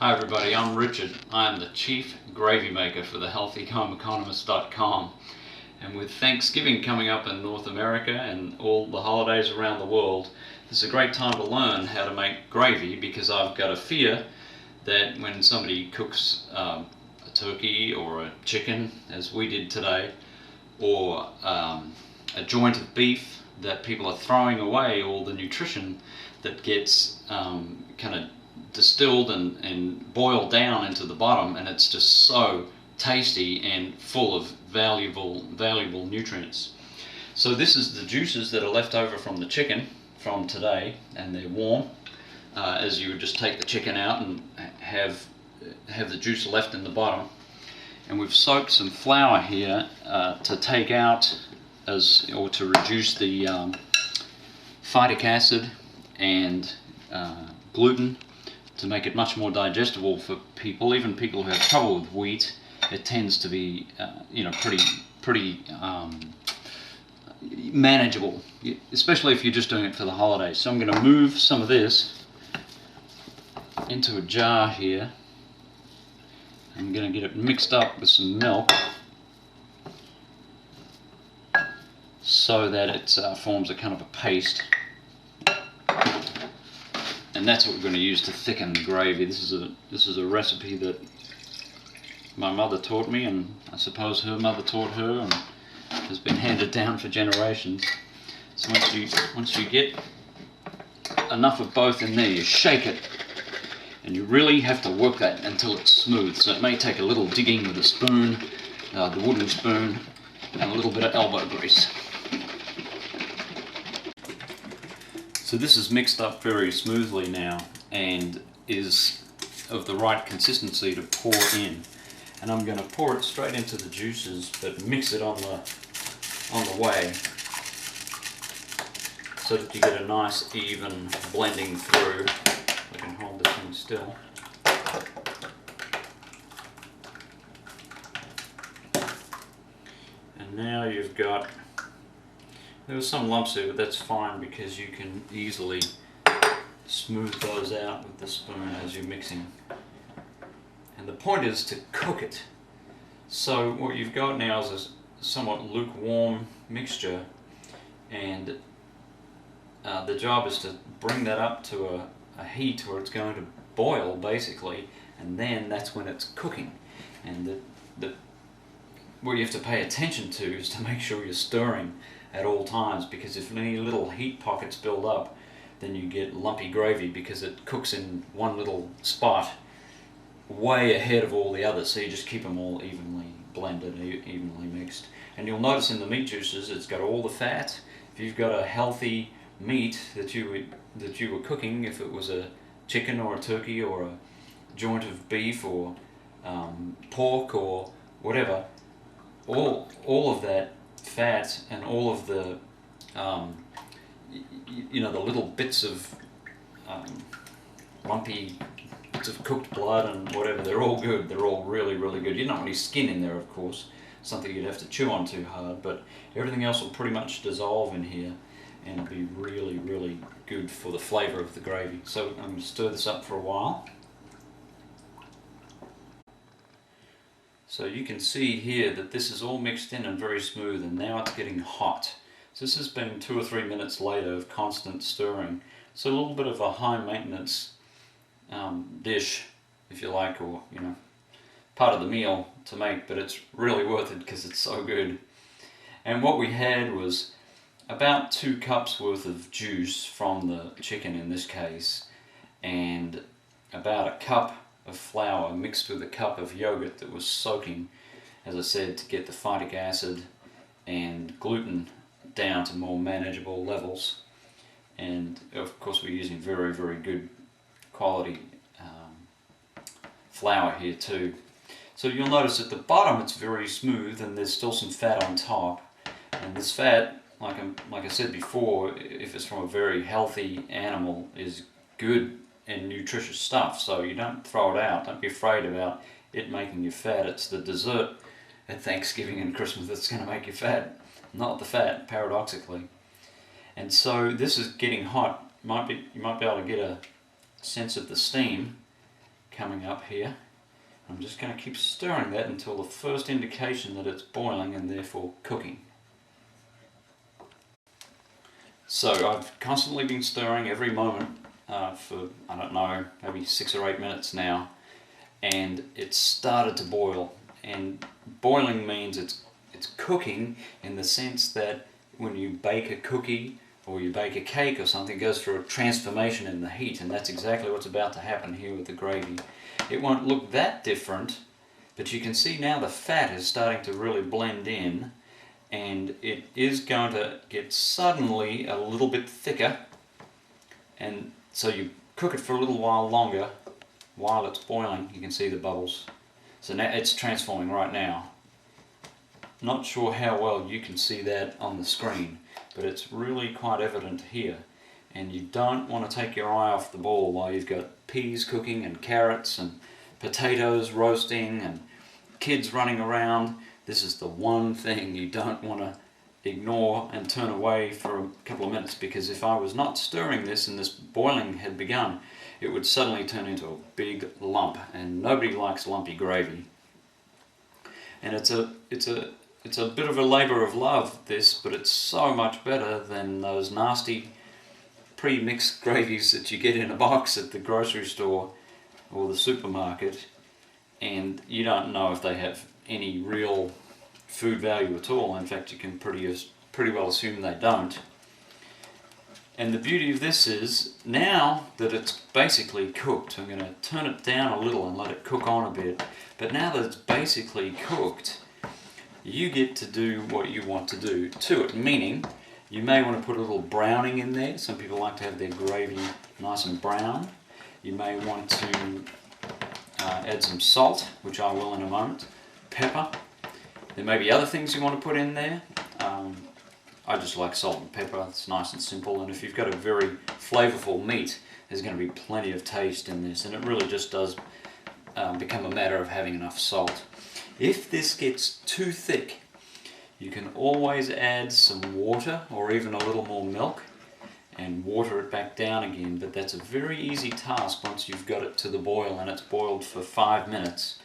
Hi everybody, I'm Richard. I am the Chief Gravy Maker for the Economist.com. And with Thanksgiving coming up in North America and all the holidays around the world, this is a great time to learn how to make gravy, because I've got a fear that when somebody cooks a turkey or a chicken, as we did today, or a joint of beef, that people are throwing away all the nutrition that gets kind of distilled and boiled down into the bottom, and it's just so tasty and full of valuable nutrients. So this is the juices that are left over from the chicken from today, and they're warm, as you would just take the chicken out and have the juice left in the bottom. And we've soaked some flour here to take out or to reduce the phytic acid and gluten, to make it much more digestible for people, even people who have trouble with wheat. It tends to be, pretty manageable, especially if you're just doing it for the holidays. So I'm going to move some of this into a jar here. I'm going to get it mixed up with some milk so that it forms a kind of a paste. And that's what we're going to use to thicken the gravy. This is a recipe that my mother taught me, and I suppose her mother taught her, and has been handed down for generations. So once you get enough of both in there, you shake it, and you really have to work that until it's smooth. So it may take a little digging with a spoon, the wooden spoon, and a little bit of elbow grease. So this is mixed up very smoothly now and is of the right consistency to pour in. And I'm going to pour it straight into the juices, but mix it on the way so that you get a nice even blending through. I can hold this thing still. And now you've got, there were some lumps there, but that's fine because you can easily smooth those out with the spoon as you're mixing. And the point is to cook it. So what you've got now is a somewhat lukewarm mixture, and the job is to bring that up to a heat where it's going to boil basically, and then that's when it's cooking. And what you have to pay attention to is to make sure you're stirring at all times, because if any little heat pockets build up, then you get lumpy gravy, because it cooks in one little spot way ahead of all the others. So you just keep them all evenly blended, evenly mixed. And you'll notice in the meat juices it's got all the fat. If you've got a healthy meat that you were cooking, if it was a chicken or a turkey or a joint of beef or pork or whatever, all of that fat and all of the the little bits of lumpy bits of cooked blood and whatever, they're all good. They're all really good. You don't want any skin in there, of course, something you'd have to chew on too hard, but everything else will pretty much dissolve in here and it'll be really good for the flavor of the gravy. So I'm going to stir this up for a while. So you can see here that this is all mixed in and very smooth, and now it's getting hot. So this has been 2 or 3 minutes later of constant stirring. So a little bit of a high maintenance dish, if you like, or part of the meal to make, but it's really worth it because it's so good. And what we had was about 2 cups worth of juice from the chicken in this case, and about a cup of flour mixed with a cup of yogurt that was soaking, as I said, to get the phytic acid and gluten down to more manageable levels. And of course we're using very good quality flour here too. So you'll notice at the bottom it's very smooth and there's still some fat on top, and this fat, like I said before, if it's from a very healthy animal, is good and nutritious stuff, so you don't throw it out. Don't be afraid about it making you fat. It's the dessert at Thanksgiving and Christmas that's going to make you fat, not the fat, paradoxically. And so this is getting hot. You might be able to get a sense of the steam coming up here. I'm just going to keep stirring that until the first indication that it's boiling and therefore cooking. So I've constantly been stirring every moment for, I don't know, maybe 6 or 8 minutes now, and it's started to boil. And boiling means it's cooking in the sense that when you bake a cookie or you bake a cake or something, it goes through a transformation in the heat, and that's exactly what's about to happen here with the gravy. It won't look that different, but you can see now the fat is starting to really blend in, and it is going to get suddenly a little bit thicker, and so you cook it for a little while longer while it's boiling. You can see the bubbles. So now it's transforming right now. Not sure how well you can see that on the screen, but it's really quite evident here. And you don't want to take your eye off the ball while you've got peas cooking and carrots and potatoes roasting and kids running around. This is the one thing you don't want to ignore and turn away for a couple of minutes, because if I was not stirring this and this boiling had begun, it would suddenly turn into a big lump, and nobody likes lumpy gravy. And it's a bit of a labour of love, this, but it's so much better than those nasty pre-mixed gravies that you get in a box at the grocery store or the supermarket, and you don't know if they have any real food value at all. In fact, you can pretty well assume they don't. And the beauty of this is, now that it's basically cooked, I'm going to turn it down a little and let it cook on a bit, but now that it's basically cooked, you get to do what you want to do to it, meaning you may want to put a little browning in there. Some people like to have their gravy nice and brown. You may want to add some salt, which I will in a moment, pepper. There may be other things you want to put in there. I just like salt and pepper. It's nice and simple, and if you've got a very flavourful meat, there's going to be plenty of taste in this, and it really just does become a matter of having enough salt. If this gets too thick, you can always add some water or even a little more milk and water it back down again, but that's a very easy task once you've got it to the boil and it's boiled for 5 minutes,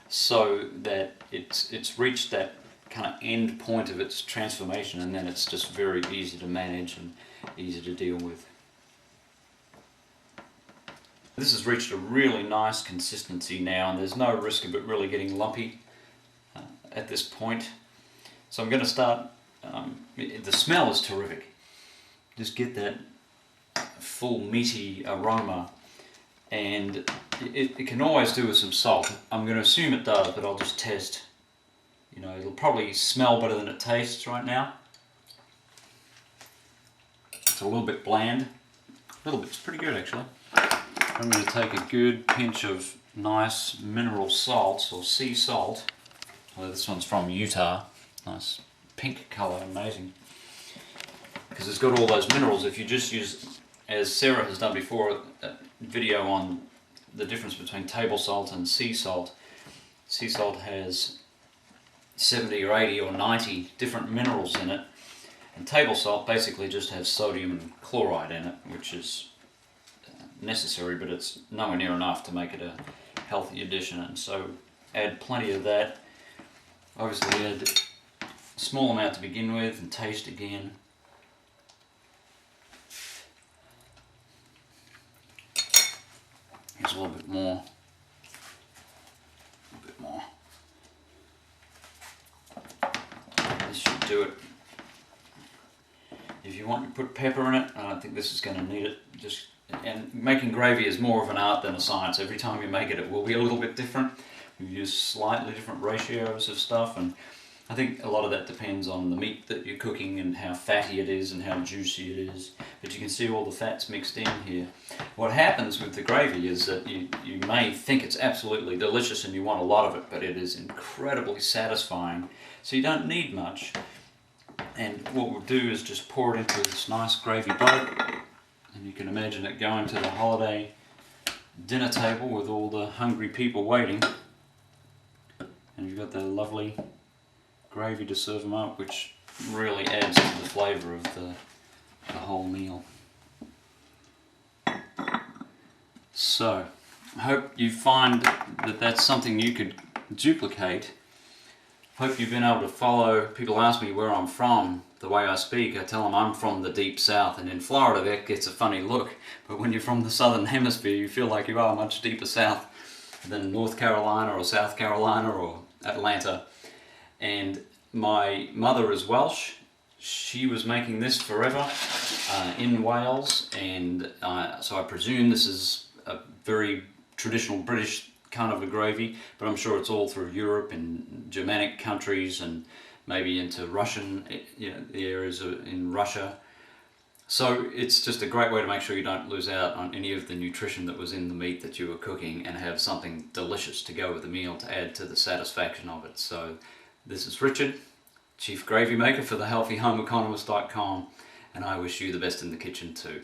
so that it's reached that kind of end point of its transformation, and then it's just very easy to manage and easy to deal with. This has reached a really nice consistency now, and there's no risk of it really getting lumpy at this point. So I'm going to start, the smell is terrific. Just get that full meaty aroma, and it can always do with some salt. I'm going to assume it does, but I'll just test. You know, it'll probably smell better than it tastes right now. It's a little bit bland. A little bit, it's pretty good actually. I'm going to take a good pinch of nice mineral salts, or sea salt. Well, this one's from Utah. Nice pink colour, amazing. Because it's got all those minerals. If you just use, as Sarah has done before, a video on the difference between table salt and sea salt. Sea salt has 70 or 80 or 90 different minerals in it, and table salt basically just has sodium and chloride in it, which is necessary, but it's nowhere near enough to make it a healthy addition. And so add plenty of that. Obviously add a small amount to begin with and taste again. Here's a little bit more. A bit more. This should do it. If you want to put pepper in it, I don't think this is going to need it. And making gravy is more of an art than a science. Every time you make it, it will be a little bit different. We use slightly different ratios of stuff, and I think a lot of that depends on the meat that you're cooking and how fatty it is and how juicy it is. But you can see all the fats mixed in here. What happens with the gravy is that you may think it's absolutely delicious and you want a lot of it, but it is incredibly satisfying. So you don't need much. And what we'll do is just pour it into this nice gravy boat. And you can imagine it going to the holiday dinner table with all the hungry people waiting. And you've got the lovely gravy to serve them up, which really adds to the flavour of the whole meal. So, hope you find that that's something you could duplicate. Hope you've been able to follow. People ask me where I'm from, the way I speak. I tell them I'm from the deep south, and in Florida that gets a funny look, but when you're from the southern hemisphere you feel like you are much deeper south than North Carolina or South Carolina or Atlanta. And my mother is Welsh. She was making this forever in Wales, and so I presume this is a very traditional British kind of a gravy, but I'm sure it's all through Europe and Germanic countries and maybe into Russian, the areas in Russia. So it's just a great way to make sure you don't lose out on any of the nutrition that was in the meat that you were cooking, and have something delicious to go with the meal to add to the satisfaction of it. So this is Richard, Chief Gravy Maker for the HealthyHomeEconomist.com, and I wish you the best in the kitchen too.